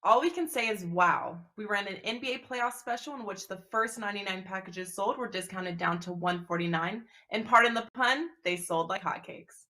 All we can say is wow. We ran an NBA playoff special in which the first 99 packages sold were discounted down to $149, and pardon the pun, they sold like hotcakes.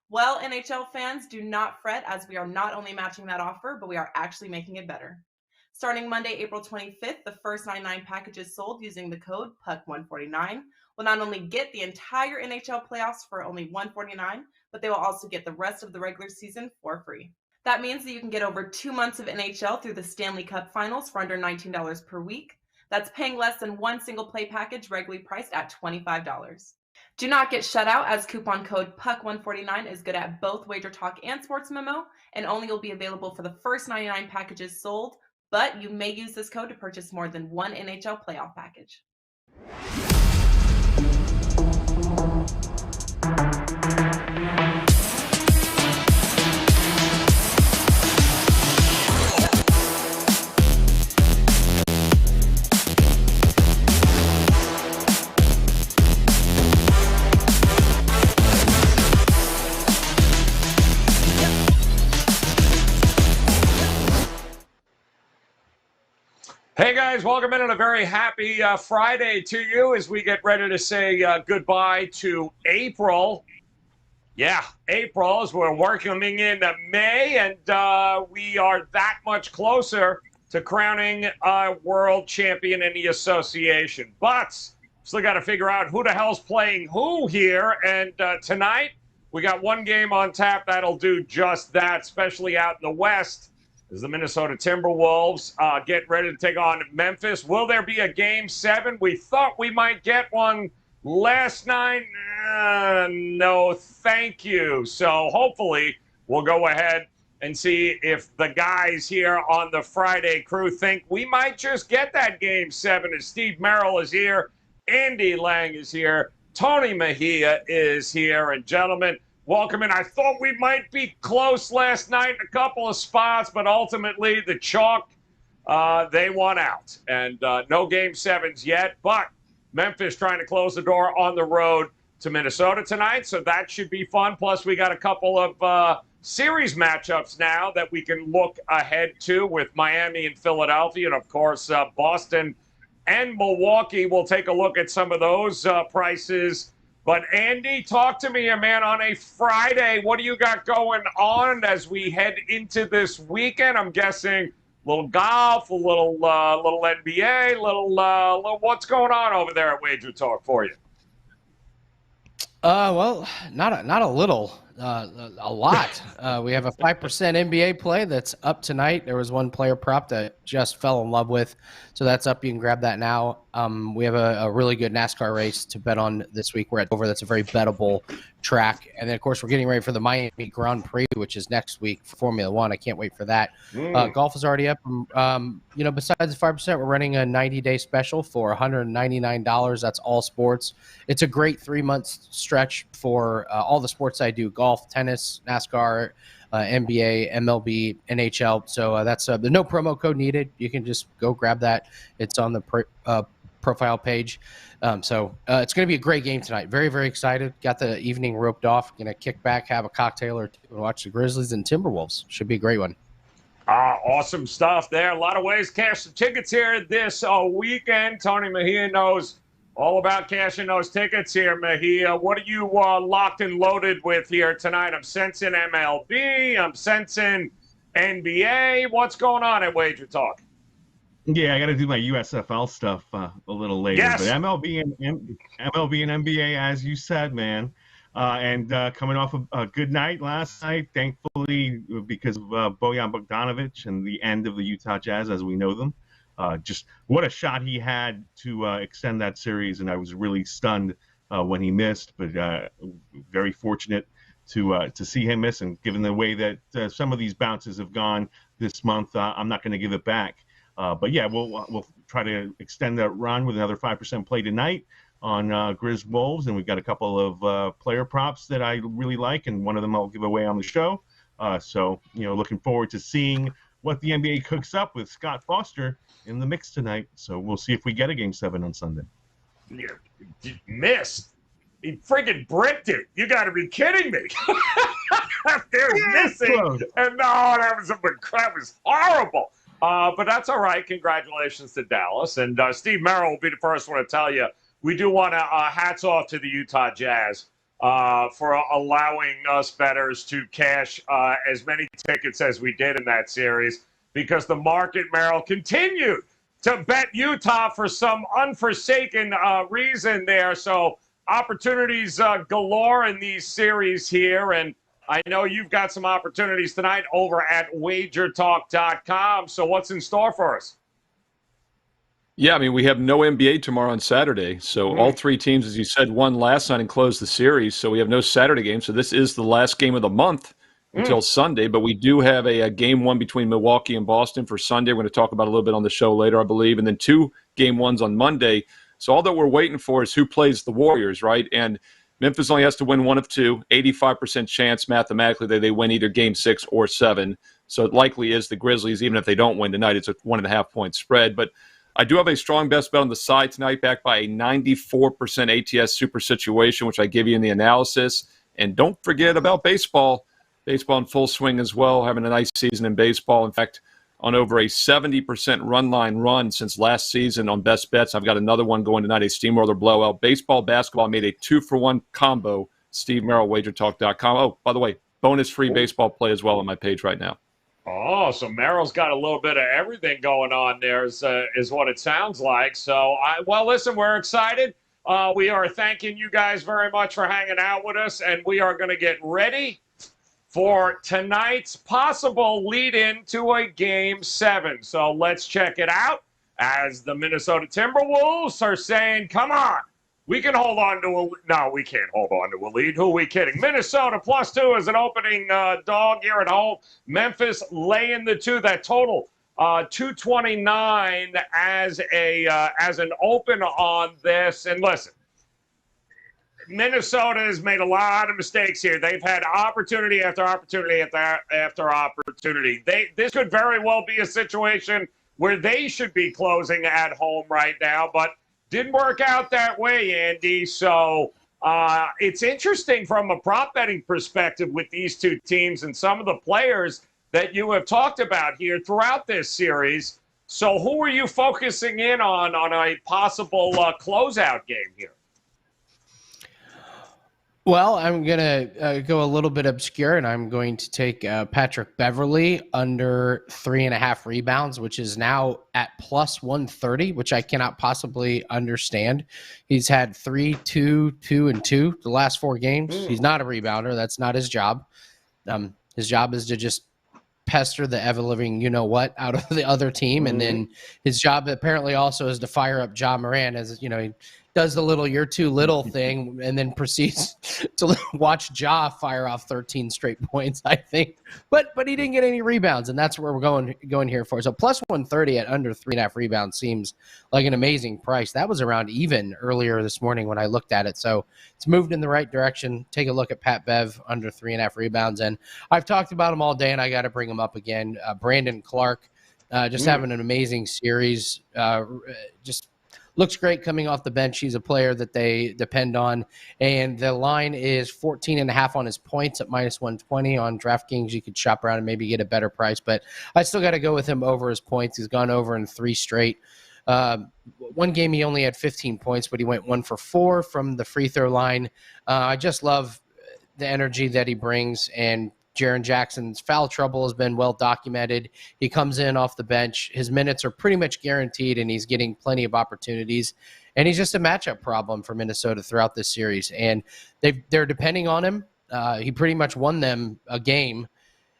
Well, NHL fans, do not fret as we are not only matching that offer, but we are actually making it better. Starting Monday, April 25th, the first 99 packages sold using the code PUCK149 will not only get the entire NHL playoffs for only $149, but they will also get the rest of the regular season for free. That means that you can get over 2 months of NHL through the Stanley Cup Finals for under $19 per week. That's paying less than one single play package regularly priced at $25. Do not get shut out as coupon code PUCK149 is good at both WagerTalk and Sports Memo and only will be available for the first 99 packages sold, but you may use this code to purchase more than one NHL playoff package. Hey guys, welcome in on a very happy Friday to you as we get ready to say goodbye to April. Yeah, April as we're working into May, and we are that much closer to crowning a world champion in the association. But still got to figure out who the hell's playing who here, and tonight we got one game on tap that'll do just that, especially out in the West. As the Minnesota Timberwolves get ready to take on Memphis. Will there be a Game 7? We thought we might get one last night. No, thank you. So hopefully we'll go ahead and see if the guys here on the Friday crew think we might just get that Game 7 as Steve Merrill is here, Andy Lang is here, Tony Mejia is here, and gentlemen, welcome in. I thought we might be close last night in a couple of spots, but ultimately the Chalk, they won out. And no Game 7s yet, but Memphis trying to close the door on the road to Minnesota tonight, so that should be fun. Plus, we got a couple of series matchups now that we can look ahead to with Miami and Philadelphia, and, of course, Boston and Milwaukee. We'll take a look at some of those prices. But, Andy, talk to me here, man, on a Friday. What do you got going on as we head into this weekend? I'm guessing a little golf, a little NBA, little what's going on over there at WagerTalk for you? Well, not a little, a lot. We have a 5% NBA play that's up tonight. There was one player prop that just fell in love with, so that's up. You can grab that now. We have a really good NASCAR race to bet on this week. We're at Dover. That's a very bettable track. And then, of course, we're getting ready for the Miami Grand Prix, which is next week for Formula One. I can't wait for that. Golf is already up. Besides the 5%, we're running a 90-day special for $199. That's all sports. It's a great 3-month stretch for all the sports I do: golf, tennis, NASCAR, NBA, MLB, NHL. So that's there's no promo code needed. You can just go grab that. It's on the profile page. So it's going to be a great game tonight. Very, very excited. Got the evening roped off. Going to kick back, have a cocktail or two, and watch the Grizzlies and Timberwolves. Should be a great one. Awesome stuff there. A lot of ways to cash the tickets here this weekend. Tony Mejia knows all about cashing those tickets here, Mejia. What are you locked and loaded with here tonight? I'm sensing MLB. I'm sensing NBA. What's going on at WagerTalk? Yeah, I got to do my USFL stuff a little later. Yes. But MLB and NBA, as you said, man. And coming off of a good night last night, thankfully, because of Bojan Bogdanovic and the end of the Utah Jazz as we know them. Just what a shot he had to extend that series, and I was really stunned when he missed, but very fortunate to see him miss. And given the way that some of these bounces have gone this month, I'm not going to give it back. But yeah, we'll try to extend that run with another 5% play tonight on Grizz Wolves, and we've got a couple of player props that I really like, and one of them I'll give away on the show. So looking forward to seeing what the NBA cooks up with Scott Foster in the mix tonight. So we'll see if we get a Game 7 on Sunday. You missed. He friggin' bricked it. You got to be kidding me. They're missing. And no, that was horrible. But that's all right. Congratulations to Dallas. And Steve Merrill will be the first one to tell you, we do want to hats off to the Utah Jazz for allowing us bettors to cash as many tickets as we did in that series, because the market, Merrill, continued to bet Utah for some unforsaken reason there. So opportunities galore in these series here. And I know you've got some opportunities tonight over at WagerTalk.com. So what's in store for us? Yeah, I mean, we have no NBA tomorrow on Saturday. So all three teams, as you said, won last night and closed the series. So we have no Saturday game. So this is the last game of the month until Sunday. But we do have a game one between Milwaukee and Boston for Sunday. We're going to talk about a little bit on the show later, I believe. And then 2 game ones on Monday. So all that we're waiting for is who plays the Warriors, right? And Memphis only has to win 1 of 2, 85% chance mathematically that they win either game 6 or 7. So it likely is the Grizzlies, even if they don't win tonight. It's a 1.5-point spread. But I do have a strong best bet on the side tonight, backed by a 94% ATS super situation, which I give you in the analysis. And don't forget about baseball. Baseball in full swing as well, having a nice season in baseball. In fact, on over a 70% run line run since last season on best bets. I've got another one going tonight, a steamroller blowout. Baseball, basketball, made a 2-for-1 combo. Steve Merrill, WagerTalk.com. Oh, by the way, bonus free baseball play as well on my page right now. Oh, so Merrill's got a little bit of everything going on there, is what it sounds like. So, well, listen, we're excited. We are thanking you guys very much for hanging out with us, and we are going to get ready for tonight's possible lead-in to a Game 7. So let's check it out as the Minnesota Timberwolves are saying, come on, we can hold on to a – no, we can't hold on to a lead. Who are we kidding? Minnesota +2 is an opening dog here at home. Memphis laying the 2. That total 229 as an open on this. And listen, Minnesota has made a lot of mistakes here. They've had opportunity after opportunity after opportunity. This could very well be a situation where they should be closing at home right now, but didn't work out that way, Andy. So it's interesting from a prop betting perspective with these two teams and some of the players that you have talked about here throughout this series. So who are you focusing in on a possible closeout game here? Well, I'm going to go a little bit obscure, and I'm going to take Patrick Beverley under 3.5 rebounds, which is now at +130, which I cannot possibly understand. He's had 3, 2, 2, and 2 the last 4 games. He's not a rebounder. That's not his job. His job is to just pester the ever-living you-know-what out of the other team, and then his job apparently also is to fire up Ja Morant, as he does the little "you're too little" thing, and then proceeds to watch Ja fire off 13 straight points, I think. But he didn't get any rebounds, and that's where we're going here for. So +130 at under 3.5 rebounds seems like an amazing price. That was around even earlier this morning when I looked at it. So it's moved in the right direction. Take a look at Pat Bev under 3.5 rebounds. And I've talked about him all day, and I got to bring him up again. Brandon Clark, just having an amazing series. Just looks great coming off the bench. He's a player that they depend on. And the line is 14.5 on his points at -120 on DraftKings. You could shop around and maybe get a better price. But I still got to go with him over his points. He's gone over in 3 straight. One game he only had 15 points, but he went 1 for 4 from the free throw line. I just love the energy that he brings, and Jaren Jackson's foul trouble has been well documented. He comes in off the bench. His minutes are pretty much guaranteed, and he's getting plenty of opportunities. And he's just a matchup problem for Minnesota throughout this series. And they're depending on him. He pretty much won them a game.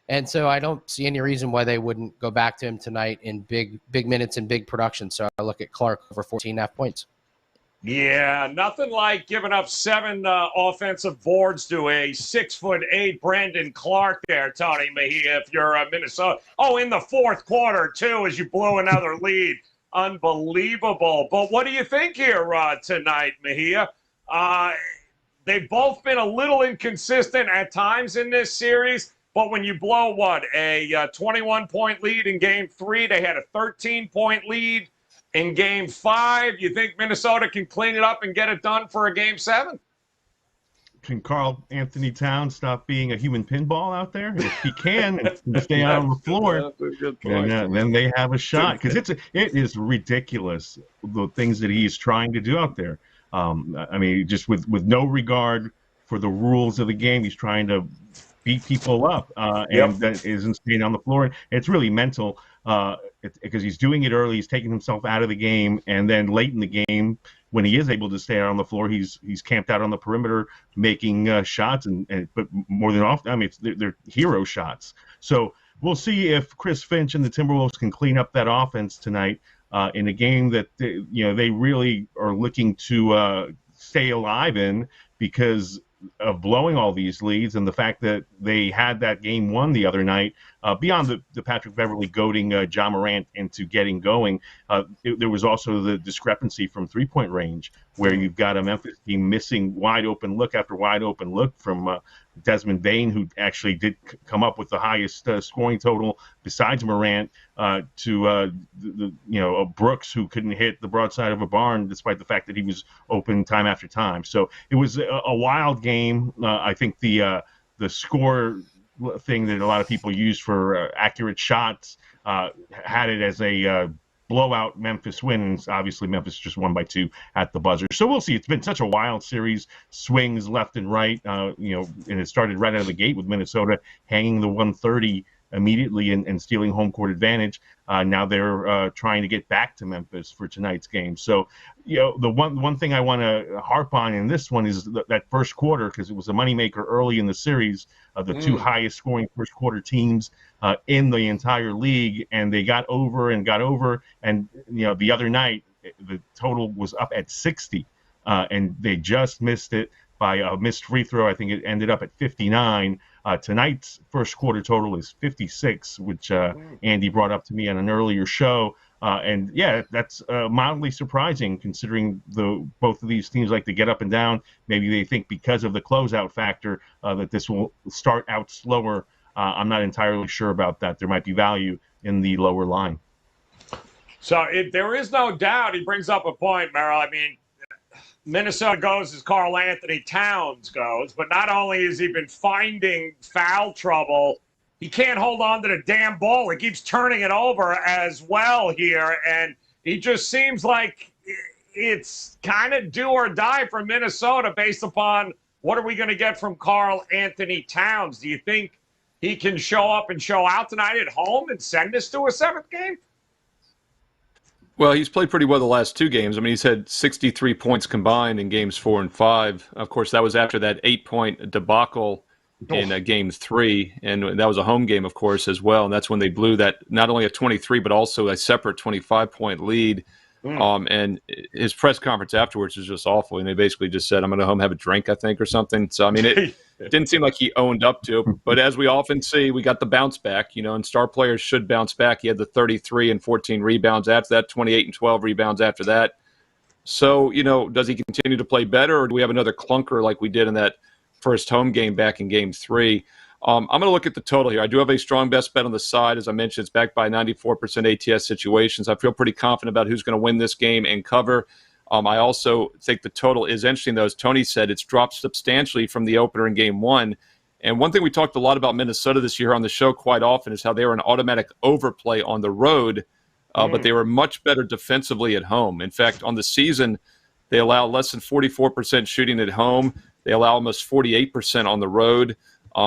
And so I don't see any reason why they wouldn't go back to him tonight in big minutes and big production. So I look at Clark over 14.5 points. Yeah, nothing like giving up 7 offensive boards to a 6'8" Brandon Clark there, Tony Mejia, if you're Minnesota. Oh, in the fourth quarter, too, as you blew another lead. Unbelievable. But what do you think here tonight, Mejia? They've both been a little inconsistent at times in this series, but when you blow, a 21-point lead in Game 3, they had a 13-point lead in Game 5. You think Minnesota can clean it up and get it done for a Game 7? can Carl Anthony Towns stop being a human pinball out there? If he can and stay out on the floor, then they have a shot. Because it is ridiculous the things that he is trying to do out there. I mean, just with no regard for the rules of the game, he's trying to beat people up and that isn't staying on the floor. It's really mental because he's doing it early. He's taking himself out of the game, and then late in the game, when he is able to stay out on the floor, he's camped out on the perimeter making shots, but more than often, I mean, they're hero shots. So we'll see if Chris Finch and the Timberwolves can clean up that offense tonight in a game that they really are looking to stay alive in because of blowing all these leads and the fact that they had that game won the other night. Beyond the Patrick Beverley goading Ja Morant into getting going, there was also the discrepancy from three-point range where you've got a Memphis team missing wide open look after wide open look from Desmond Bane, who actually did come up with the highest scoring total besides Morant, to Brooks, who couldn't hit the broadside of a barn despite the fact that he was open time after time. So it was a wild game. I think the score thing that a lot of people use for accurate shots had it as a blowout Memphis wins. Obviously, Memphis just won by 2 at the buzzer. So we'll see. It's been such a wild series, swings left and right, and it started right out of the gate with Minnesota hanging the 130 immediately and stealing home court advantage. Now they're trying to get back to Memphis for tonight's game. So, the one thing I want to harp on in this one is that first quarter, because it was a moneymaker early in the series, the two highest scoring first quarter teams in the entire league, and they got over. And the other night, the total was up at 60, and they just missed it by a missed free throw. I think it ended up at 59. Tonight's first quarter total is 56, which Andy brought up to me on an earlier show. And yeah, that's mildly surprising considering both of these teams like to get up and down. Maybe they think because of the closeout factor that this will start out slower. I'm not entirely sure about that. There might be value in the lower line. So there is no doubt. He brings up a point, Merrill. I mean, Minnesota goes as Karl Anthony Towns goes, but not only has he been finding foul trouble, he can't hold on to the damn ball. He keeps turning it over as well here, and he just seems like it's kind of do or die for Minnesota based upon what are we going to get from Karl Anthony Towns. Do you think he can show up and show out tonight at home and send us to a 7th game? Well, he's played pretty well the last 2 games. I mean, he's had 63 points combined in games 4 and 5. Of course, that was after that 8-point debacle in game 3, and that was a home game, of course, as well. And that's when they blew that not only a 23 but also a separate 25-point lead. And his press conference afterwards was just awful. And they basically just said, "I'm going to home have a drink," I think, or something. So I mean, it didn't seem like he owned up to it. But as we often see, we got the bounce back, and star players should bounce back. He had the 33 and 14 rebounds after that, 28 and 12 rebounds after that. So, does he continue to play better, or do we have another clunker like we did in that first home game back in game 3? I'm going to look at the total here. I do have a strong best bet on the side. As I mentioned, it's backed by 94% ATS situations. I feel pretty confident about who's going to win this game and cover. I also think the total is interesting, though. As Tony said, it's dropped substantially from the opener in game 1. And one thing we talked a lot about Minnesota this year on the show quite often is how they were an automatic overplay on the road, but they were much better defensively at home. In fact, on the season, they allow less than 44% shooting at home. They allow almost 48% on the road.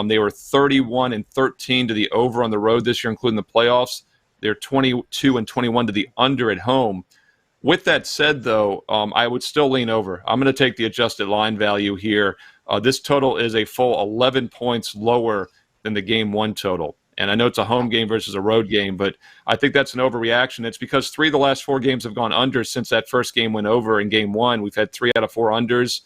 They were 31 and 13 to the over on the road this year, including the playoffs. They're 22 and 21 to the under at home. With that said, though, I would still lean over. I'm going to take the adjusted line value here. This total is a full 11 points lower than the game 1 total. And I know it's a home game versus a road game, but I think that's an overreaction. It's because 3 of the last 4 games have gone under since that first game went over in game 1. We've had 3 out of 4 unders.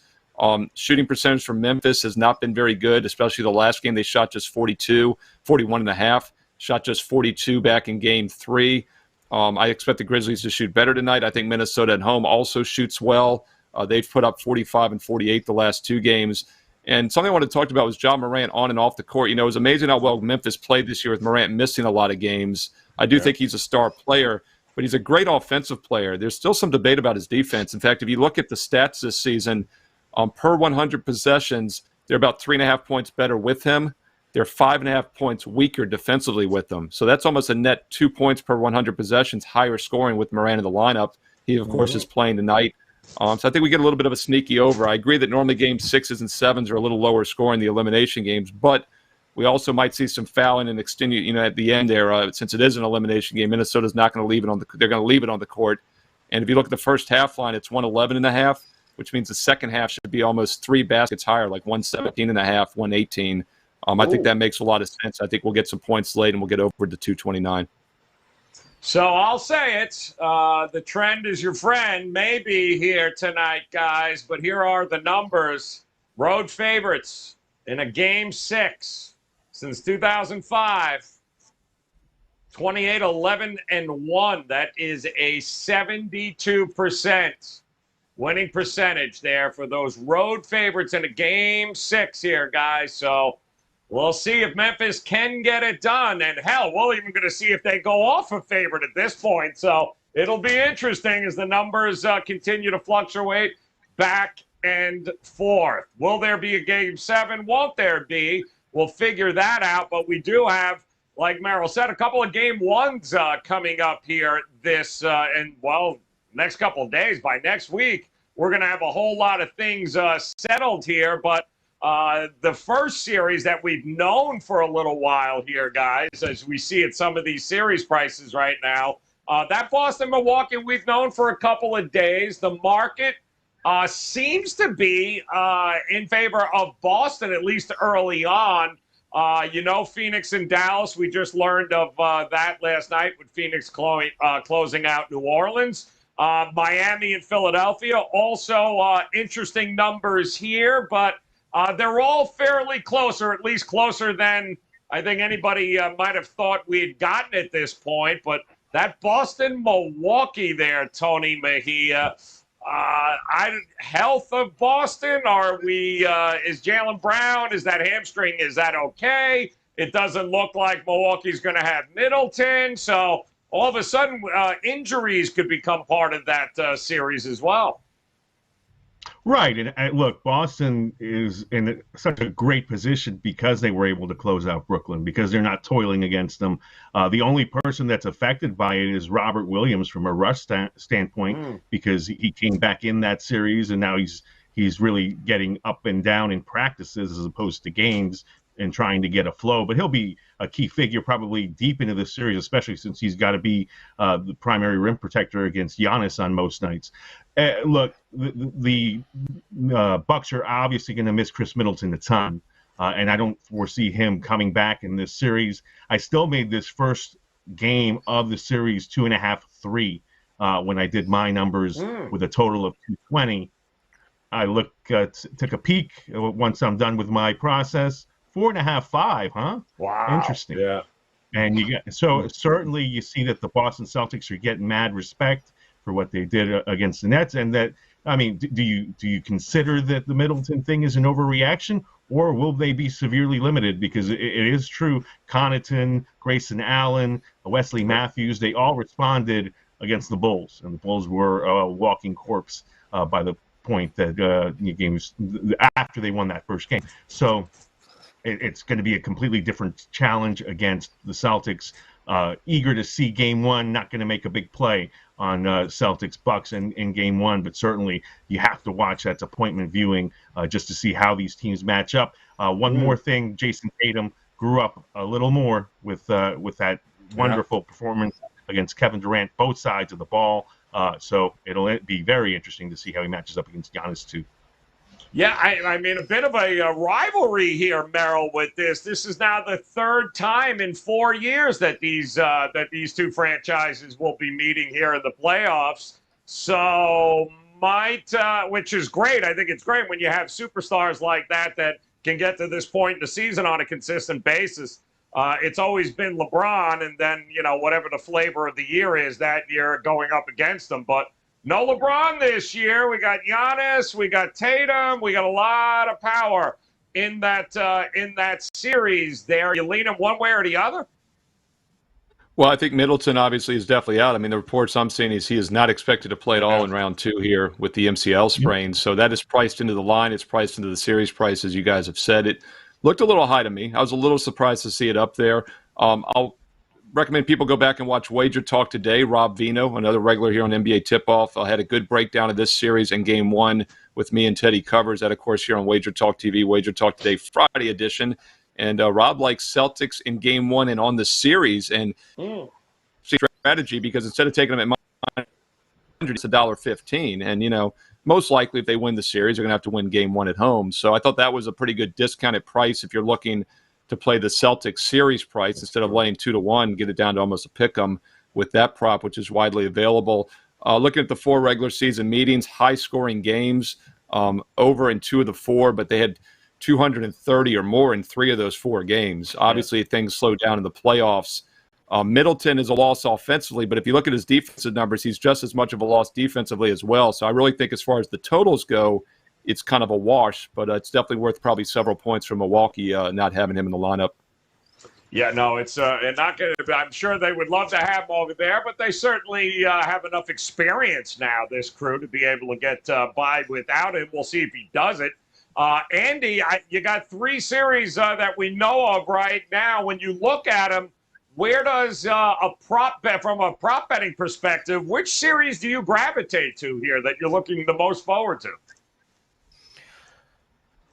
Shooting percentage from Memphis has not been very good, especially the last game. They shot just 41.5, shot just 42 back in game 3. I expect the Grizzlies to shoot better tonight. I think Minnesota at home also shoots well. They've put up 45 and 48 the last 2 games. And something I wanted to talk about was Ja Morant on and off the court. It was amazing how well Memphis played this year with Morant missing a lot of games. I do think he's a star player, but he's a great offensive player. There's still some debate about his defense. In fact, if you look at the stats this season, per 100 possessions, They're about 3.5 points better with him. They're 5.5 points weaker defensively with them. So that's almost a net 2 points per 100 possessions higher scoring with Morant in the lineup. He, of course, is playing tonight. So I think we get a little bit of a sneaky over. I agree that normally game 6s and 7s are a little lower scoring, the elimination games, but we also might see some fouling and extending, at the end there. Since it is an elimination game, Minnesota's not going to leave it on they're going to leave it on the court. And if you look at the first half line, it's 111.5, which means the second half should be almost 3 baskets higher, like 117.5, 118. I think that makes a lot of sense. I think we'll get some points late and we'll get over to 229. So I'll say it. The trend is your friend. Maybe here tonight, guys, but here are the numbers. Road favorites in a game 6 since 2005. 28, 11, and 1. That is a 72% winning percentage there for those road favorites in a game 6 here, guys. So we'll see if Memphis can get it done. And hell, we're even going to see if they go off a favorite at this point. So it'll be interesting as the numbers continue to fluctuate back and forth. Will there be a game 7? Won't there be? We'll figure that out. But we do have, like Merrill said, a couple of game 1s coming up here next couple of days. By next week, we're going to have a whole lot of things settled here. But the first series that we've known for a little while here, guys, as we see at some of these series prices right now, that Boston-Milwaukee we've known for a couple of days. The market seems to be in favor of Boston, at least early on. Phoenix and Dallas, we just learned of that last night with Phoenix closing out New Orleans. Miami and Philadelphia, also interesting numbers here, but they're all fairly close, or at least closer than I think anybody might have thought we had gotten at this point. But that Boston-Milwaukee there, Tony Mejia, health of Boston? Are we? Is Jaylen Brown? Is that hamstring? Is that okay? It doesn't look like Milwaukee's going to have Middleton. So all of a sudden, injuries could become part of that series as well. Right. And look, Boston is in such a great position because they were able to close out Brooklyn, because they're not toiling against them. The only person that's affected by it is Robert Williams from a rush standpoint, because he came back in that series and now he's really getting up and down in practices as opposed to games and trying to get a flow. But he'll be a key figure probably deep into this series, especially since he's got to be the primary rim protector against Giannis on most nights. Look, the Bucks are obviously going to miss Chris Middleton a ton, and I don't foresee him coming back in this series. I still made this first game of the series 2.5-3 when I did my numbers with a total of 220. I took a peek once I'm done with my process. 4.5-5, huh? Wow. Interesting. Yeah. And certainly you see that the Boston Celtics are getting mad respect for what they did against the Nets, and that, I mean, do you consider that the Middleton thing is an overreaction, or will they be severely limited? Because it is true, Connaughton, Grayson Allen, Wesley Matthews, they all responded against the Bulls, and the Bulls were a walking corpse by the point that games after they won that first game. So it's going to be a completely different challenge against the Celtics. Eager to see game 1, not going to make a big play on Celtics Bucks in game 1, but certainly you have to watch. That's appointment viewing just to see how these teams match up. One more thing, Jason Tatum grew up a little more with that wonderful performance against Kevin Durant, both sides of the ball. So it'll be very interesting to see how he matches up against Giannis too. Yeah, I mean, a bit of a rivalry here, Merrill, with this. This is now the third time in 4 years that these two franchises will be meeting here in the playoffs. So which is great. I think it's great when you have superstars like that can get to this point in the season on a consistent basis. It's always been LeBron, and then, whatever the flavor of the year is that year going up against them. But no LeBron this year. We got Giannis, we got Tatum, we got a lot of power in that series there. You lean them one way or the other? Well, I think Middleton obviously is definitely out. I mean, the reports I'm seeing is he is not expected to play at all in round 2 here with the MCL sprain. So that is priced into the line. It's priced into the series price, as you guys have said. It looked a little high to me. I was a little surprised to see it up there. I'll recommend people go back and watch Wager Talk today. Rob Vino, another regular here on NBA Tip-Off, had a good breakdown of this series in Game 1 with me and Teddy Covers. That, of course, here on Wager Talk TV, Wager Talk Today Friday edition. And Rob likes Celtics in Game 1 and on the series. And strategy, because instead of taking them at -100, it's $1.15. And, most likely if they win the series, they're going to have to win Game 1 at home. So I thought that was a pretty good discounted price if you're looking to play the Celtics series price instead of laying 2-1, get it down to almost a pick 'em with that prop, which is widely available. Looking at the 4 regular season meetings, high-scoring games, over in 2 of the 4, but they had 230 or more in 3 of those 4 games. Obviously, things slowed down in the playoffs. Middleton is a loss offensively, but if you look at his defensive numbers, he's just as much of a loss defensively as well. So I really think as far as the totals go, it's kind of a wash, but it's definitely worth probably several points for Milwaukee not having him in the lineup. Yeah, no, it's not going to. I'm sure they would love to have him over there, but they certainly have enough experience now, this crew, to be able to get by without him. We'll see if he does it. Andy, you got 3 series that we know of right now. When you look at them, where does a prop bet, from a prop betting perspective, which series do you gravitate to here that you're looking the most forward to?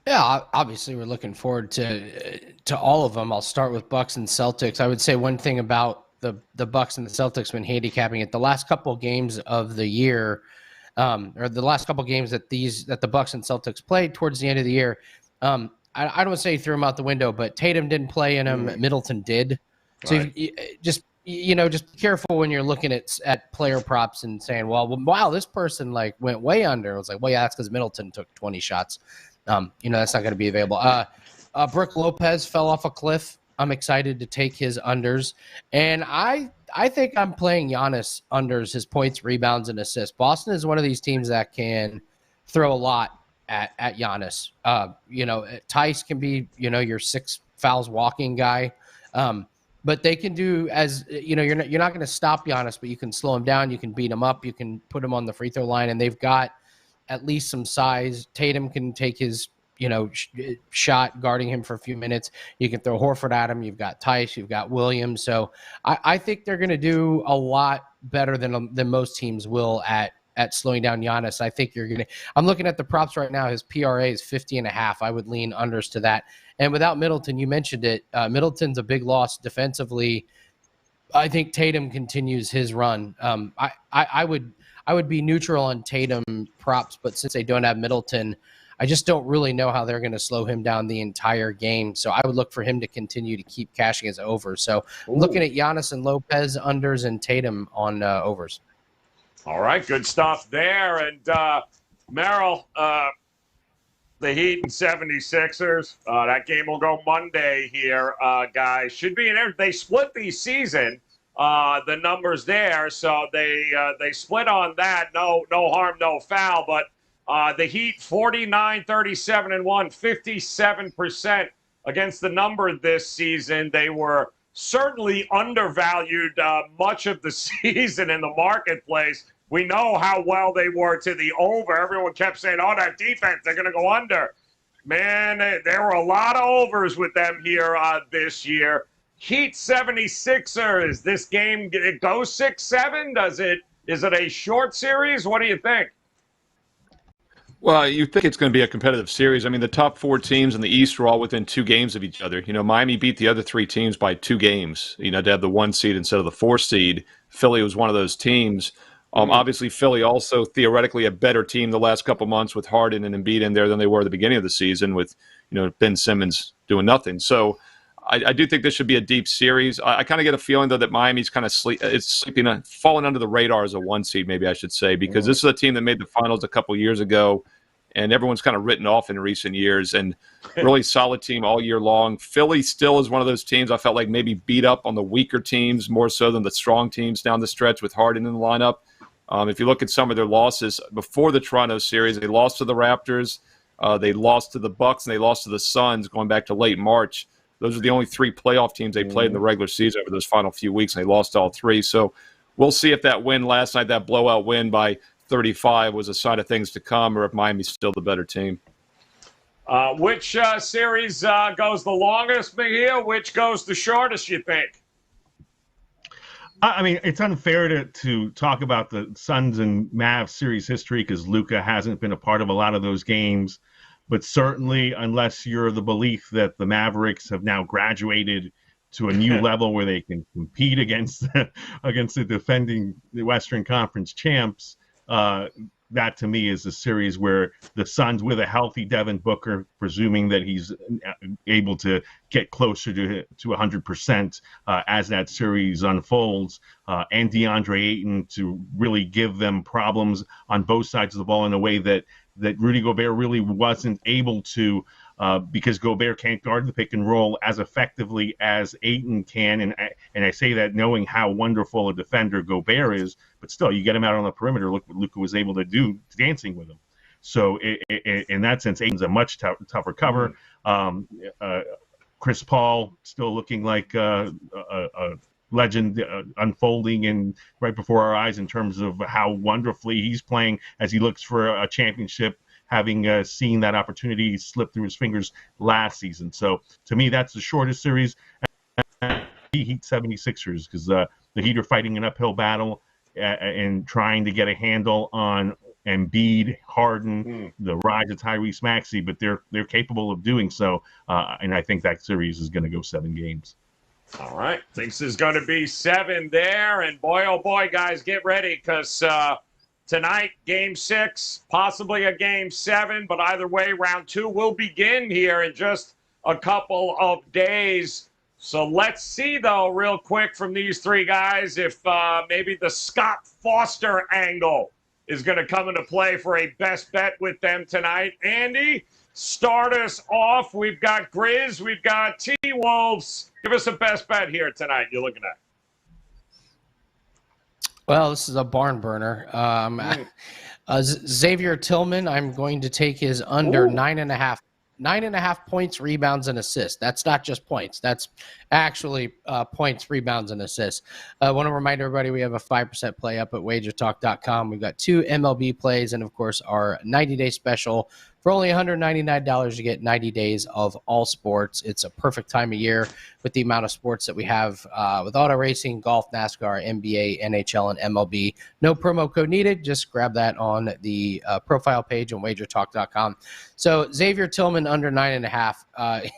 Yeah, obviously we're looking forward to all of them. I'll start with Bucks and Celtics. I would say one thing about the Bucks and the Celtics when handicapping it, the last couple games of the year, or the last couple games that the Bucks and Celtics played towards the end of the year, I don't want to say threw them out the window, but Tatum didn't play in them. Middleton did. So Right. just be careful when you're looking at player props and saying, well, wow, this person went way under. I was like, well, yeah, that's because Middleton took 20 shots. That's not going to be available. Brook Lopez fell off a cliff. I'm excited to take his unders. And I think I'm playing Giannis unders, his points, rebounds, and assists. Boston is one of these teams that can throw a lot at Giannis. Tice can be, your 6 fouls walking guy. But they can do you're not going to stop Giannis, but you can slow him down. You can beat him up. You can put him on the free throw line, and they've got at least some size. Tatum can take his, shot guarding him for a few minutes. You can throw Horford at him. You've got Tice. You've got Williams. So I think they're going to do a lot better than most teams will at slowing down Giannis. I think I'm looking at the props right now. His PRA is 50.5. I would lean unders to that. And without Middleton, you mentioned it. Middleton's a big loss defensively. I think Tatum continues his run. I would be neutral on Tatum props, but since they don't have Middleton, I just don't really know how they're going to slow him down the entire game. So I would look for him to continue to keep cashing his overs. So I'm looking at Giannis and Lopez unders and Tatum on overs. All right, good stuff there. And Merrill, the Heat and 76ers, that game will go Monday here, guys. Should be in there. They split the season. The numbers there, so they split on that. No harm, no foul. But the Heat 49, 37-1, 57% against the number this season. They were certainly undervalued much of the season in the marketplace. We know how well they were to the over. Everyone kept saying, "Oh, that defense, they're going to go under." Man, there were a lot of overs with them here this year. Heat 76ers, this game, it goes 6-7? Is it a short series? What do you think? Well, you think it's going to be a competitive series. I mean, the top 4 teams in the East are all within 2 games of each other. Miami beat the other 3 teams by 2 games, to have the 1 seed instead of the 4 seed. Philly was one of those teams. Obviously, Philly also theoretically a better team the last couple months with Harden and Embiid in there than they were at the beginning of the season with, Ben Simmons doing nothing. So I do think this should be a deep series. I kind of get a feeling, though, that Miami's kind of falling under the radar as a 1 seed, maybe I should say, because this is a team that made the finals a couple years ago, and everyone's kind of written off in recent years, and really solid team all year long. Philly still is one of those teams I felt like maybe beat up on the weaker teams more so than the strong teams down the stretch with Harden in the lineup. If you look at some of their losses before the Toronto series, they lost to the Raptors, they lost to the Bucks, and they lost to the Suns going back to late March. Those are the only 3 playoff teams they played in the regular season over those final few weeks, and they lost all 3. So we'll see if that win last night, that blowout win by 35, was a sign of things to come, or if Miami's still the better team. Which series goes the longest, Mejia? Which goes the shortest, you think? I mean, it's unfair to talk about the Suns and Mavs series history because Luka hasn't been a part of a lot of those games. But certainly, unless you're the belief that the Mavericks have now graduated to a new level where they can compete against the defending Western Conference champs, that to me is a series where the Suns, with a healthy Devin Booker, presuming that he's able to get closer to 100% as that series unfolds, and DeAndre Ayton to really give them problems on both sides of the ball in a way that Rudy Gobert really wasn't able to, because Gobert can't guard the pick and roll as effectively as Ayton can. And I say that knowing how wonderful a defender Gobert is, but still, you get him out on the perimeter. Look what Luka was able to do dancing with him. So in that sense, Ayton's a much tougher cover. Chris Paul still looking like a legend unfolding and right before our eyes in terms of how wonderfully he's playing as he looks for a championship, having seen that opportunity slip through his fingers last season. So to me, that's the shortest series. Heat 76ers, because the Heat are fighting an uphill battle and trying to get a handle on Embiid, Harden, the rise of Tyrese Maxey, but they're capable of doing so. And I think that series is going to go 7 games. All right. Thinks there's going to be 7 there. And boy, oh boy, guys, get ready because tonight, Game 6, possibly a Game 7. But either way, Round 2 will begin here in just a couple of days. So let's see, though, real quick from these 3 guys if maybe the Scott Foster angle is going to come into play for a best bet with them tonight. Andy, start us off. We've got Grizz. We've got T-Wolves. Give us a best bet here tonight you're looking at. Well, this is a barn burner. Xavier Tillman, I'm going to take his under 9.5 points, rebounds, and assists. That's not just points. That's actually points, rebounds, and assists. I want to remind everybody we have a 5% play up at WagerTalk.com. We've got 2 MLB plays and, of course, our 90-day special. For only $199, you get 90 days of all sports. It's a perfect time of year with the amount of sports that we have with auto racing, golf, NASCAR, NBA, NHL, and MLB. No promo code needed. Just grab that on the profile page on WagerTalk.com. So Xavier Tillman under 9.5.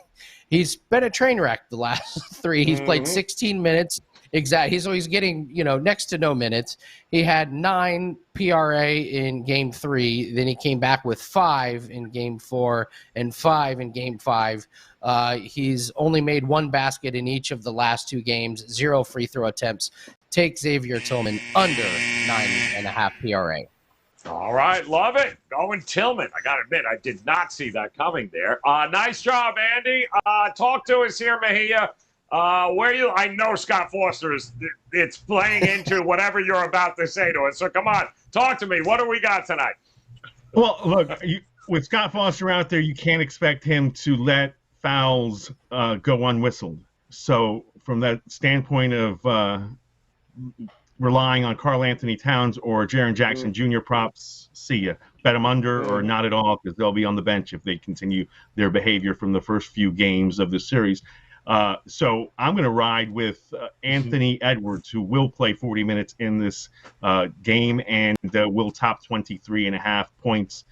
He's been a train wreck the last 3. He's played 16 minutes. Exactly. He's getting, next to no minutes. He had 9 PRA in Game 3. Then he came back with 5 in Game 4 and 5 in Game 5. He's only made 1 basket in each of the last 2 games, 0 free throw attempts. Take Xavier Tillman under 9.5 PRA. All right, love it. Going Tillman. I got to admit, I did not see that coming there. Nice job, Andy. Talk to us here, Mejia. I know Scott Foster it's playing into whatever you're about to say to us. So come on, talk to me. What do we got tonight? Well, look, with Scott Foster out there, you can't expect him to let fouls go unwhistled. So from that standpoint of relying on Karl Anthony Towns or Jaren Jackson Jr. props, see ya. Bet them under or not at all because they'll be on the bench if they continue their behavior from the first few games of the series. So I'm going to ride with Anthony Edwards, who will play 40 minutes in this game and will top 23.5 points.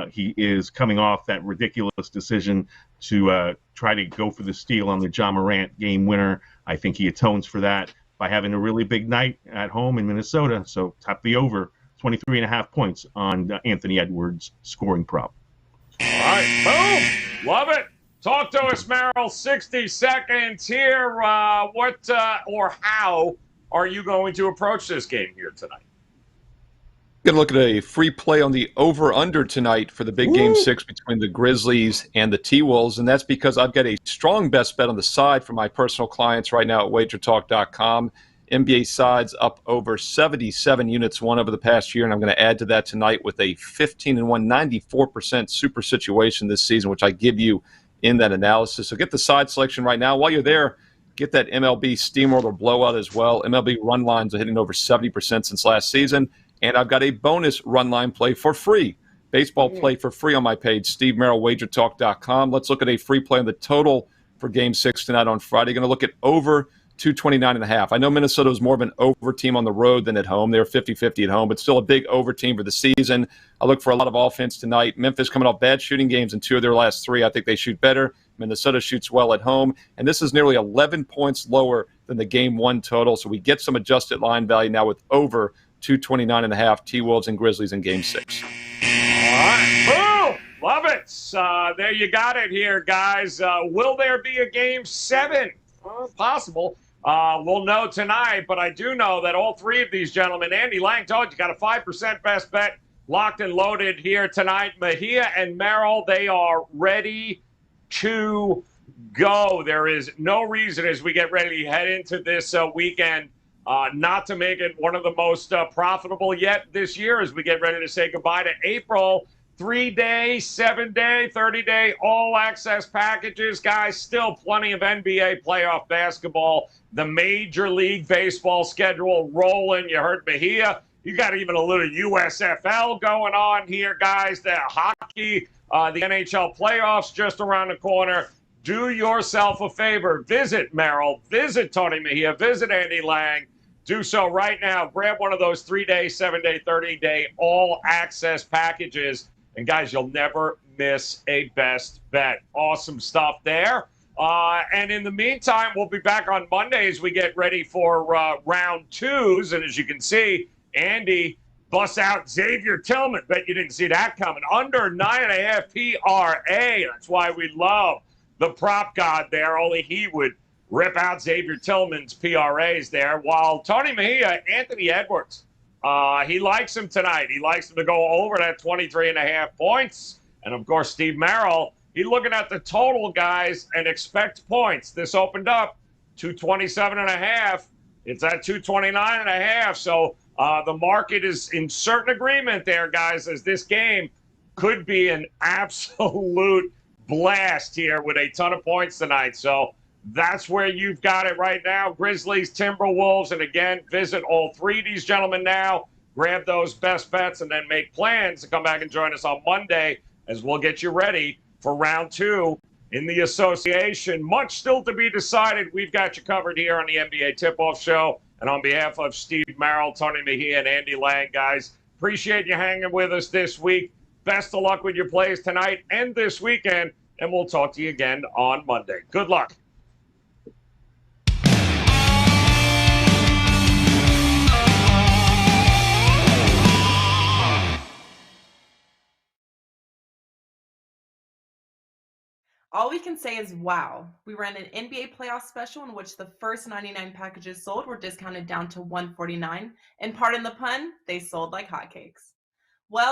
He is coming off that ridiculous decision to try to go for the steal on the Ja Morant game winner. I think he atones for that by having a really big night at home in Minnesota. So top the over, 23.5 points on Anthony Edwards scoring prop. All right, boom, love it. Talk to us, Merrill. 60 seconds here. What or how are you going to approach this game here tonight? Going to look at a free play on the over-under tonight for the big Game 6 between the Grizzlies and the T-Wolves, and that's because I've got a strong best bet on the side for my personal clients right now at WagerTalk.com. NBA sides up over 77 units won over the past year, and I'm going to add to that tonight with a 15-1, 94% super situation this season, which I give you in that analysis. So get the side selection right now. While you're there, get that MLB Steamroller blowout as well. MLB run lines are hitting over 70% since last season. And I've got a bonus run line play for free. Baseball play for free on my page, SteveMerrillWagerTalk.com. Let's look at a free play on the total for Game 6 tonight on Friday. Going to look at over 229.5. I know Minnesota was more of an over team on the road than at home. They're 50-50 at home, but still a big over team for the season. I look for a lot of offense tonight. Memphis coming off bad shooting games in 2 of their last 3. I think they shoot better. Minnesota shoots well at home. And this is nearly 11 points lower than the Game 1 total. So we get some adjusted line value now with over 229.5 T-Wolves and Grizzlies in Game 6. All right. Boom! Love it. There you got it here, guys. Will there be a Game 7? Possible. We'll know tonight, but I do know that all 3 of these gentlemen, Andy Lang told you, got a 5% best bet locked and loaded here tonight. Mejia and Merrill, they are ready to go. There is no reason as we get ready to head into this weekend not to make it one of the most profitable yet this year as we get ready to say goodbye to April. 3-day, 7-day, 30-day all-access packages. Guys, still plenty of NBA playoff basketball. The Major League Baseball schedule rolling. You heard Mejia. You got even a little USFL going on here, guys. The hockey, the NHL playoffs just around the corner. Do yourself a favor. Visit Merrill. Visit Tony Mejia. Visit Andy Lang. Do so right now. Grab one of those 3-day, 7-day, 30-day all-access packages. And, guys, you'll never miss a best bet. Awesome stuff there. And in the meantime, we'll be back on Monday as we get ready for round 2s. And as you can see, Andy busts out Xavier Tillman. Bet you didn't see that coming. Under 9.5 PRA. That's why we love the prop god there. Only he would rip out Xavier Tillman's PRAs there. While Tony Mejia, Anthony Edwards, he likes him tonight. He likes him to go over that 23.5 points. And, of course, Steve Merrill, he's looking at the total, guys, and expect points. This opened up 227.5. It's at 229.5. So the market is in certain agreement there, guys, as this game could be an absolute blast here with a ton of points tonight. So that's where you've got it right now. Grizzlies, Timberwolves, and again, visit all 3 of these gentlemen now. Grab those best bets and then make plans to come back and join us on Monday as we'll get you ready for round 2 in the association. Much still to be decided. We've got you covered here on the NBA Tip-Off Show. And on behalf of Steve Merrill, Tony Mejia, and Andy Lang, guys, appreciate you hanging with us this week. Best of luck with your plays tonight and this weekend. And we'll talk to you again on Monday. Good luck. All we can say is wow. We ran an NBA playoff special in which the first 99 packages sold were discounted down to $149. And pardon the pun, they sold like hotcakes.